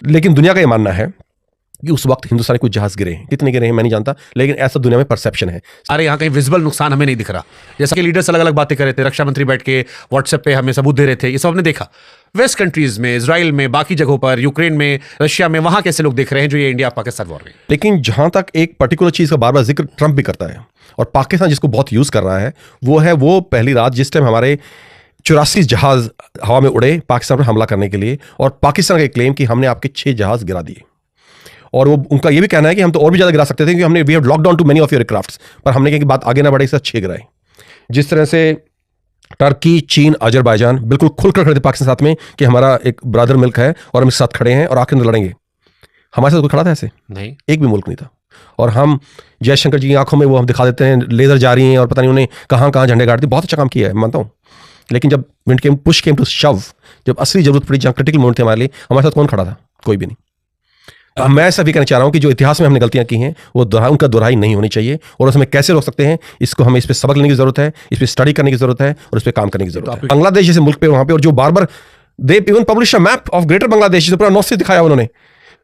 लेकिन दुनिया का ये मानना है कि उस वक्त हिंदुस्तानी कुछ जहाज गिरे हैं, कितने गिरे हैं मैं नहीं जानता, लेकिन ऐसा दुनिया में परसेप्शन है। अरे यहाँ कहीं विजिबल नुकसान हमें नहीं दिख रहा। जैसा कि लीडर्स अलग अलग बातें कर रहे थे, रक्षा मंत्री बैठ के व्हाट्सएप पे हमें सबूत दे रहे थे, ये सब हमने देखा। वेस्ट कंट्रीज में, इजराइल में, बाकी जगहों पर, यूक्रेन में, रशिया में, वहां कैसे लोग देख रहे हैं जो ये इंडिया पाकिस्तान वॉर में। लेकिन जहां तक एक पर्टिकुलर चीज का बार बार जिक्र ट्रंप भी करता है और पाकिस्तान जिसको बहुत यूज कर रहा है, वो पहली रात जिस टाइम हमारे 84 जहाज हवा में उड़े पाकिस्तान पर हमला करने के लिए, और पाकिस्तान का क्लेम कि हमने आपके 6 जहाज गिरा दिए, और वो उनका ये भी कहना है कि हम तो और भी ज्यादा गिरा सकते थे क्योंकि हमने we have lock down too many of your aircrafts, पर हमने कहा कि बात आगे ना बढ़े, इसका 6 गिराए। जिस तरह से टर्की, चीन, अजरबैजान बिल्कुल खुलकर खड़े थे पाकिस्तान साथ में कि हमारा एक ब्रदर मुल्क है और हम इसके साथ खड़े हैं और आखिर में लड़ेंगे। हमारे साथ कोई खड़ा था ऐसे? नहीं, एक भी मुल्क नहीं था। और हम जयशंकर जी की आंखों में वो हम दिखा देते हैं लेजर जा रही हैं और पता नहीं उन्हें कहाँ कहाँ झंडे गाड़ते। बहुत अच्छा काम किया है, मानता हूँ, लेकिन जब पुश केम टू शव, जब असली जरूरत पड़ी, जहाँ क्रिटिकल मोमेंट थे हमारे लिए, हमारे साथ कौन खड़ा था? कोई भी नहीं। मैं ऐसा भी कहना चाह रहा हूं कि जो इतिहास में हमने गलतियां की हैं वो उनका दोहराई नहीं होनी चाहिए, और उसमें कैसे रोक सकते हैं इसको हमें इस पे सबक लेने की जरूरत है, इस पे स्टडी करने की जरूरत है और इस पे काम करने की जरूरत है। बांग्लादेश जैसे मुल्क पे वहां पे, और जो बार बार they even publish a map of greater Bangladesh, जो पूरा नॉर्थ से दिखाया उन्होंने,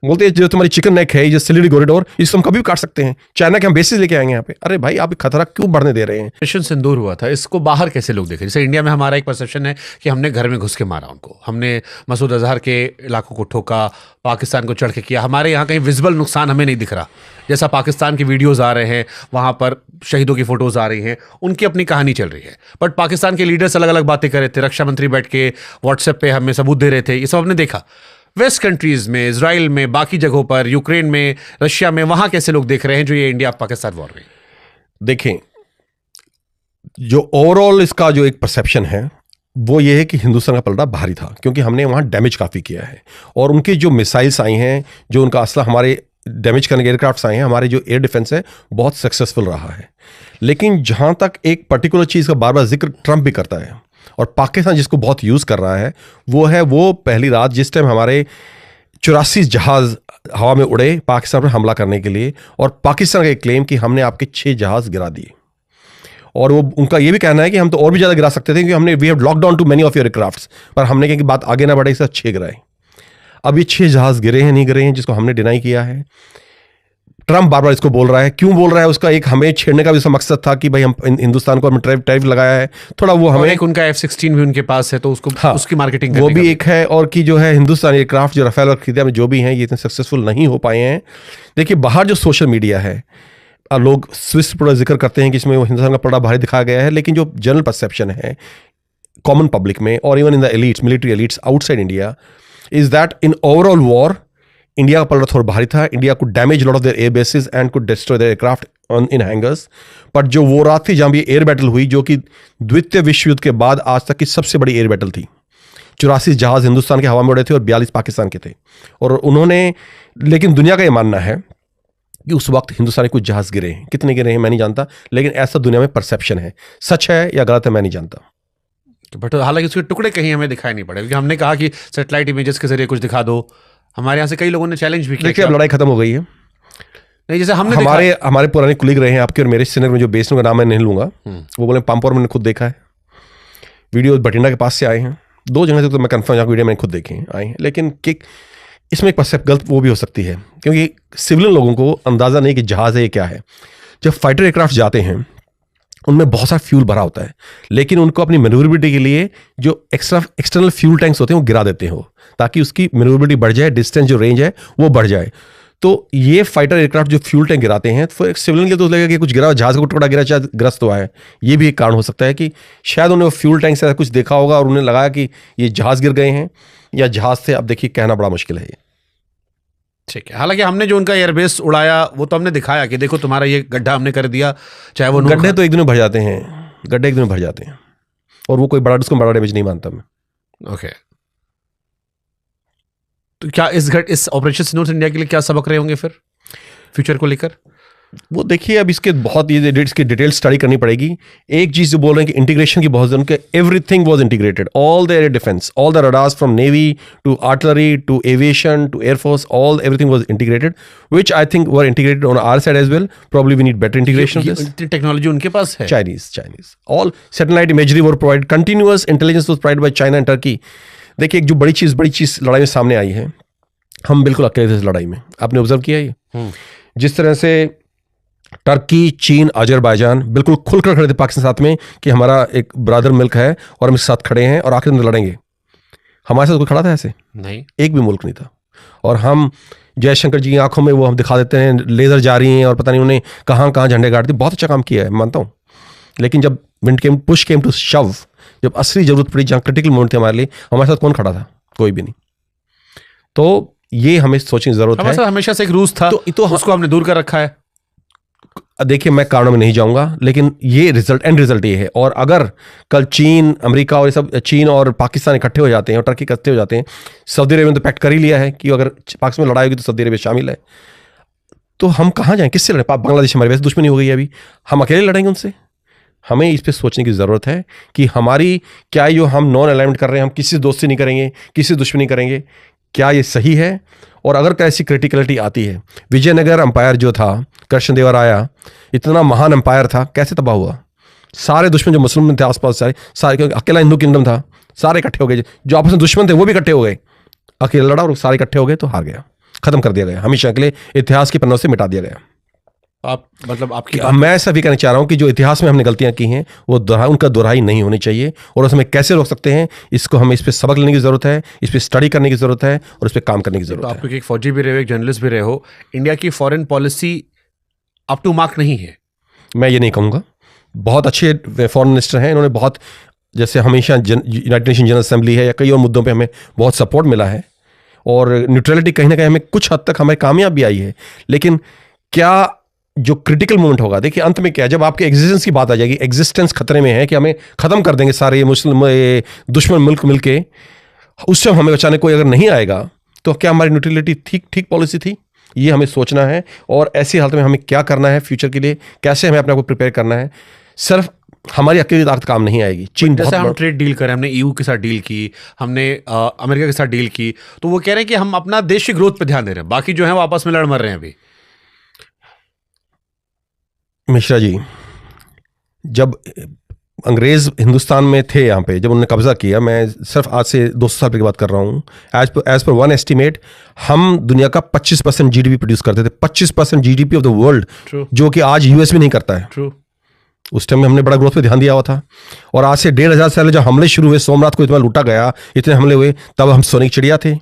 बोलते हैं जो तुम्हारी चिकन नेक है, जो सिलीगुड़ी कॉरिडोर, इसको हम कभी भी काट सकते हैं, चाइना के हम बेसिस लेके आएंगे यहाँ पे। अरे भाई, आप खतरा क्यों बढ़ने दे रहे हैं? ऑपरेशन सिंदूर हुआ था, इसको बाहर कैसे लोग देखें? जैसे इंडिया में हमारा एक परसेप्शन है कि हमने घर में घुस के मारा उनको, हमने मसूद अजहर के इलाकों को ठोका, पाकिस्तान को चढ़ के किया। हमारे यहाँ कहीं विजिबल नुकसान हमें नहीं दिख रहा। जैसा पाकिस्तान की वीडियोज़ आ रहे हैं, वहाँ पर शहीदों की फोटोज़ आ रही हैं, उनकी अपनी कहानी चल रही है, बट पाकिस्तान के लीडर्स अलग अलग बातें कर रहे थे, रक्षा मंत्री बैठ के व्हाट्सएप पे हमें सबूत दे रहे थे, ये सब हमने देखा। वेस्ट कंट्रीज में, इजराइल में, बाकी जगहों पर, यूक्रेन में, रशिया में, वहां कैसे लोग देख रहे हैं जो ये इंडिया पाकिस्तान वॉर में। देखें, जो ओवरऑल इसका जो एक परसेप्शन है वो ये है कि हिंदुस्तान का पलड़ा भारी था, क्योंकि हमने वहाँ डैमेज काफ़ी किया है, और उनकी जो मिसाइल्स आई हैं, जो उनका असला हमारे डैमेज करने के एयरक्राफ्ट्स आए हैं, हमारे जो एयर डिफेंस है बहुत सक्सेसफुल रहा है। लेकिन जहाँ तक एक पर्टिकुलर चीज़ का बार बार जिक्र ट्रंप भी करता है और पाकिस्तान जिसको बहुत यूज़ कर रहा है, वो पहली रात जिस टाइम हमारे 84 जहाज हवा में उड़े पाकिस्तान पर हमला करने के लिए, और पाकिस्तान का क्लेम कि हमने आपके 6 जहाज गिरा दिए, और वो उनका ये भी कहना है कि हम तो और भी ज़्यादा गिरा सकते थे क्योंकि हमने we have lock down too many of your aircrafts, पर हमने कहा कि बात आगे ना बढ़े, इसका 6 गिराए। अब ये 6 जहाज गिरे हैं नहीं गिरे हैं, जिसको हमने डिनाई किया है। ट्रंप बार बार इसको बोल रहा है, क्यों बोल रहा है? उसका एक हमें छेड़ने का भी उसका मकसद था कि भाई हम हिंदुस्तान को हमने टैरिफ लगाया है, थोड़ा वो हमें, एक उनका F-16 भी उनके पास है तो उसको, हाँ, उसकी मार्केटिंग वो भी एक है, और कि जो है हिंदुस्तानी एयरक्राफ्ट जो रफेल और खरीदे में जो भी हैं, ये इतने सक्सेसफुल नहीं हो पाए हैं। देखिए, बाहर जो सोशल मीडिया है, लोग स्विस पर जिक्र करते हैं कि इसमें हिंदुस्तान का पलड़ा भारी दिखाया गया है, लेकिन जो जनरल परसेप्शन है कॉमन पब्लिक में और even in the elites, military elites outside India, is that in overall war India का पलड़ा थोड़ा भारी था। India could damage lot of their air bases and could destroy there aircraft in hangers. पर जो वो रात थी जहां भी एयर बैटल हुई, जो कि द्वितीय विश्व युद्ध के बाद आज तक की सबसे बड़ी एयर बैटल थी, 84 जहाज हिंदुस्तान के हवा में उड़े थे और 42 पाकिस्तान के थे, और उन्होंने, लेकिन दुनिया का ये मानना है कि उस वक्त हिंदुस्तानी कुछ जहाज गिरे हैं, कितने गिरे हैं मैं नहीं जानता, लेकिन ऐसा दुनिया में परसेप्शन है। सच है या गलत है मैं नहीं जानता, बट हालांकि उसके टुकड़े कहीं हमें दिखाई नहीं पड़े, क्योंकि हमने कहा कि सैटेलाइट इमेजेस के जरिए कुछ दिखा दो। हमारे यहाँ से कई लोगों ने चैलेंज भी किया। देखिए, अब लड़ाई खत्म हो गई है। नहीं, जैसे हमने हमारे पुराने कुलीग रहे हैं आपके और मेरे सीनियर में, जो बेसनों का नाम मैं नहीं लूंगा, वो बोले पामपोर मैंने खुद देखा है, वीडियो बठिंडा के पास से आए हैं, 2 जगह से तो मैं कंफर्म यहाँ वीडियो मैंने खुद देखे हैं, आए हैं। लेकिन कि इसमें एक परसेप्ट गलत वो भी हो सकती है, क्योंकि सिविलियन लोगों को अंदाज़ा नहीं कि जहाज़ है ये क्या है। जब फाइटर एयरक्राफ्ट जाते हैं उनमें बहुत सारा फ्यूल भरा होता है, लेकिन उनको अपनी मैन्यूवरेबिलिटी के लिए जो एक्सटर्नल फ्यूल टैंक्स होते हैं वो गिरा देते हैं, ताकि उसकी मैन्यूवरेबिलिटी बढ़ जाए, डिस्टेंस जो रेंज है वो बढ़ जाए। तो ये फाइटर एयरक्राफ्ट जो फ्यूल टैंक गिराते हैं, तो एक सिविलियन के तो लगेगा कि कुछ गिरा, जहाज का टुकड़ा गिरा, शायद ग्रस्त हुआ है। ये भी एक कारण हो सकता है कि शायद उन्हें फ्यूल टैंक से कुछ देखा होगा और उन्हें लगा कि ये जहाज गिर गए हैं या जहाज से। अब देखिए, कहना बड़ा मुश्किल है ये। ठीक है, हालांकि हमने जो उनका एयरबेस उड़ाया वो तो हमने दिखाया कि देखो तुम्हारा ये गड्ढा हमने कर दिया, चाहे वो गड्ढे तो एक दिन में भर जाते हैं, गड्ढे एक दिन में भर जाते हैं, और वो कोई उसको बड़ा डैमेज नहीं मानता मैं। ओके, तो क्या इस ऑपरेशन सिंदूर इंडिया के लिए क्या सबक रहे होंगे फिर फ्यूचर को लेकर? वो देखिए, अब इसके बहुत इसकी डिटेल स्टडी करनी पड़ेगी। एक चीज जो बोल रहे हैं कि इंटीग्रेशन की बहुत उनके everything was integrated, all the air defence, all the radars from navy to artillery to aviation to air force, all everything was integrated, which I think were integrated on our side as well. Probably we need better integration of this. Technology उनके पास है, Chinese all satellite imagery were provide, continuous intelligence was provided by China and Turkey. देखिए, एक जो बड़ी चीज लड़ाई में सामने आई है हम बिल्कुल अकेले थे इस लड़ाई में। आपने ऑब्जर्व किया ये जिस तरह से टर्की, चीन, अजरबैजान बिल्कुल खुलकर खड़े थे पाकिस्तान साथ में कि हमारा एक ब्रदर मुल्क है और हम इसके साथ खड़े हैं और आखिर में लड़ेंगे। हमारे साथ कोई खड़ा था ऐसे? नहीं, एक भी मुल्क नहीं था। और हम जयशंकर जी की आंखों में वो हम दिखा देते हैं लेजर जा रही हैं और पता नहीं उन्हें कहाँ कहाँ झंडे गाड़ दिए। बहुत अच्छा काम किया है, मानता हूँ। लेकिन जब पुश केम टू शव, जब असली जरूरत पड़ी, जहाँ क्रिटिकल मोमेंट थे हमारे लिए, हमारे साथ कौन खड़ा था? कोई भी नहीं। तो ये हमें सोचने की जरूरत है। हमारे साथ हमेशा से एक रूस था, तो उसको हमने दूर कर रखा है। देखिए, मैं कारणों में नहीं जाऊंगा, लेकिन ये एंड रिजल्ट ये है। और अगर कल चीन, अमेरिका और ये सब, चीन और पाकिस्तान इकट्ठे हो जाते हैं और टर्की इकट्ठे हो जाते हैं, सऊदी अरेबिया ने तो पैक्ट कर ही लिया है कि अगर पाकिस्तान में लड़ाई होगी तो सऊदी अरेबिया शामिल है, तो हम कहाँ जाएं? किससे लड़ें? बांग्लादेश हमारी वैसे दुश्मनी हो गई है, अभी हम अकेले लड़ेंगे उनसे? हमें इस पर सोचने की ज़रूरत है कि हमारी क्या जो हम नॉन अलाइनमेंट कर रहे हैं, हम किसी से दोस्ती नहीं करेंगे, किसी से दुश्मनी करेंगे, क्या ये सही है? और अगर कैसी क्रिटिकलिटी आती है, विजयनगर अंपायर जो था, कृष्णदेवराया, इतना महान अंपायर था, कैसे तबाह हुआ? सारे दुश्मन जो मुस्लिम थे आसपास, सारे क्योंकि अकेला हिंदू किंगडम था, सारे इकट्ठे हो गए। जो आपस में दुश्मन थे वो भी इकट्ठे हो गए, अकेला लड़ा और सारे इकट्ठे हो गए, तो हार गया, खत्म कर दिया गया, हमेशा के लिए इतिहास के पन्नों से मिटा दिया गया। आप मतलब आपकी मैं ऐसा भी कहना चाह रहा हूं कि जो इतिहास में हमने गलतियां की हैं वो उनका दोहराई नहीं होनी चाहिए, और उसमें कैसे रोक सकते हैं, इसको हमें इस पर सबक लेने की जरूरत है, इस पर स्टडी करने की जरूरत है और इस पर काम करने की जरूरत है। आप एक फौजी भी रहे हो, एक जर्नलिस्ट भी रहे हो, इंडिया की foreign policy up to mark नहीं है। मैं ये नहीं कहूँगा, बहुत अच्छे फॉरेन मिनिस्टर हैं, इन्होंने बहुत, जैसे हमेशा यूनाइटेड नेशन जनरल असेंबली है या कई और मुद्दों पे हमें बहुत सपोर्ट मिला है, और न्यूट्रलिटी कहीं ना कहीं हमें कुछ हद तक हमें कामयाब भी आई है। लेकिन क्या जो क्रिटिकल मोमेंट होगा, देखिए अंत में क्या है, जब आपके एग्जिस्टेंस की बात आ जाएगी, एग्जिस्टेंस खतरे में है कि हमें खत्म कर देंगे सारे ये मुस्लिम दुश्मन मुल्क मिलके, उस समय हमें बचाने कोई अगर नहीं आएगा, तो क्या हमारी न्यूट्रलिटी ठीक पॉलिसी थी? ये हमें सोचना है। और ऐसी हालत में हमें क्या करना है फ्यूचर के लिए, कैसे हमें अपने आप को प्रिपेयर करना है। सिर्फ हमारी अकेली ताकत काम नहीं आएगी। चीन जैसे हम ट्रेड डील करें, हमने ईयू के साथ डील की, हमने अमेरिका के साथ डील की, तो वो कह रहे हैं कि हम अपना देश की ग्रोथ पे ध्यान दे रहे हैं, बाकी जो है वो आपस में लड़ मर रहे हैं अभी। मिश्रा जी, जब अंग्रेज हिंदुस्तान में थे, यहाँ पे जब उन्होंने कब्जा किया, मैं सिर्फ आज से 200 साल की बात कर रहा हूँ, एज पर वन एस्टिमेट हम दुनिया का 25% जीडीपी प्रोड्यूस करते थे। 25% जीडीपी ऑफ द वर्ल्ड, जो कि आज यूएस भी नहीं करता है। True. उस टाइम में हमने बड़ा ग्रोथ पे ध्यान दिया हुआ था। और आज से 1500 साल पहले जब हमले शुरू हुए, सोमनाथ को इतना लूटा गया, इतने हमले हुए, तब हम सोने की चिड़िया थे।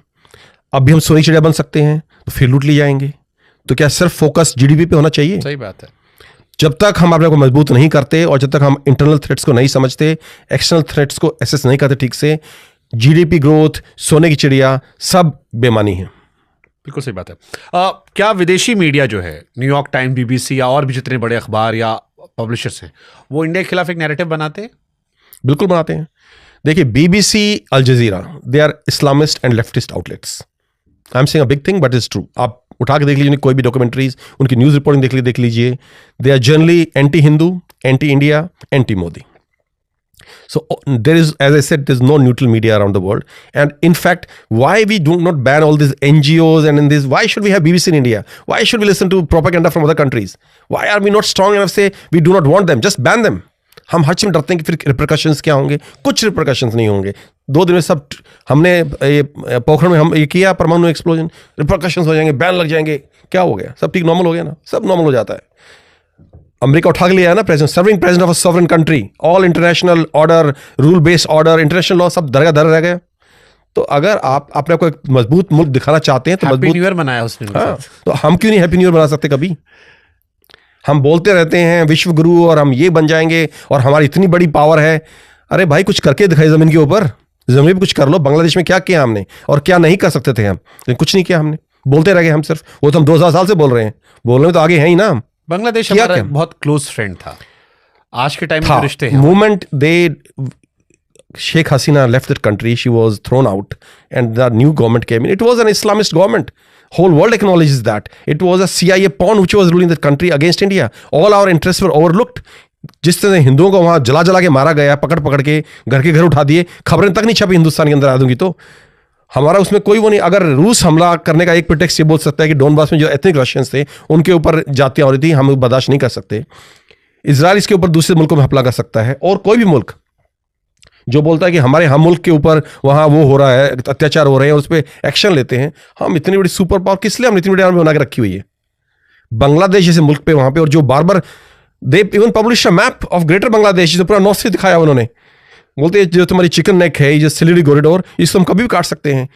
अब भी हम सोने की चिड़िया बन सकते हैं, तो फिर लूट ली जाएंगे। तो क्या सिर्फ फोकस जीडीपी पे होना चाहिए? सही बात है। जब तक हम अपने को मजबूत नहीं करते और जब तक हम इंटरनल थ्रेट्स को नहीं समझते, एक्सटर्नल थ्रेट्स को एसेस नहीं करते ठीक से, जीडीपी ग्रोथ, सोने की चिड़िया, सब बेमानी है। बिल्कुल सही बात है। क्या विदेशी मीडिया जो है, न्यूयॉर्क टाइम, बीबीसी या और भी जितने बड़े अखबार या पब्लिशर्स हैं, वो इंडिया के खिलाफ एक नैरेटिव बनाते हैं? बिल्कुल बनाते हैं। देखिए, BBC, Al Jazeera, they are Islamist and leftist outlets. I am saying a big thing but it's true. आप उठा के देख लीजिए कोई भी डॉक्यूमेंट्रीज, उनकी न्यूज रिपोर्टिंग देख लीजिए, they are generally anti Hindu, anti India, anti Modi. So there is, as I said, there's no neutral media around the world. And in fact, why we do not ban all these NGOs and in this, why should we have BBC in India? Why should we listen to propaganda from other countries? Why are we not strong enough to say we do not want them? Just ban them. हम हर चीज में डरते हैं कि फिर रिप्रकशंस क्या होंगे। कुछ रिप्रकशंस नहीं होंगे। 2 दिन में सब, हमने ये पोखरण में हम ये किया परमाणु एक्सप्लोजन, रिप्रकशंस हो जाएंगे, बैन लग जाएंगे, क्या हो गया? सब ठीक नॉर्मल हो गया ना, सब नॉर्मल हो जाता है। अमेरिका उठा के लिया है ना president, serving president of a sovereign country, all international order, rule based order, international law सब दर रह गया। तो अगर आप अपने को एक मजबूत मुल्क दिखाना चाहते हैं तो मजबूत न्यू ईयर मनाया उसने। हाँ, तो हम क्यों नहीं हैप्पी न्यू ईयर बना सकते? कभी हम बोलते रहते हैं विश्व गुरु और हम ये बन जाएंगे और हमारी इतनी बड़ी पावर है। अरे भाई, कुछ करके दिखाई जमीन के ऊपर, जमीन पे कुछ कर लो। बांग्लादेश में क्या किया हमने और क्या नहीं कर सकते थे हम, लेकिन कुछ नहीं किया हमने, बोलते रह गए हम सिर्फ। वो तो हम 2000 साल से बोल रहे हैं, बोलने में तो आगे है ही ना। बांग्लादेश हमारा बहुत क्लोज फ्रेंड था, आज के टाइम में रिश्ते हैं। Movement they Sheikh Hasina left that country, she was thrown out and the new government came in. It was an Islamist government. Whole world acknowledges that. It was a CIA pawn which was ruling that country against India. All our interests were overlooked. जिस तरह हिंदुओं को वहां जला के मारा गया, पकड़ के घर उठा दिए, खबरें तक नहीं छपी हिंदुस्तान के अंदर आ दूंगी, तो हमारा उसमें कोई वो नहीं। अगर रूस हमला करने का एक प्रिटेक्स्ट ये बोल सकता है कि डोनबास में जो एथनिक रशियंस थे उनके ऊपर जातियां हो रही थी, हम बर्दाश्त नहीं कर सकते। इजराइल इसके ऊपर दूसरे मुल्कों में हमला कर सकता है, और कोई भी मुल्क जो बोलता है कि हमारे हम मुल्क के ऊपर वहाँ वो हो रहा है, अत्याचार हो रहे हैं और उस पर एक्शन लेते हैं। हम इतनी बड़ी सुपर पावर किस लिए हम इतनी बड़ी आर्मी बना के रखी हुई है बांग्लादेश जैसे मुल्क पे वहाँ पे, और जो बार बार they even publish a map of greater Bangladesh, जो पूरा नॉर्थ से दिखाया उन्होंने, बोलते हैं जो तुम्हारी चिकन नेक है, ये जो सिलीगुड़ी कॉरिडोर, इसको हम कभी भी काट सकते हैं,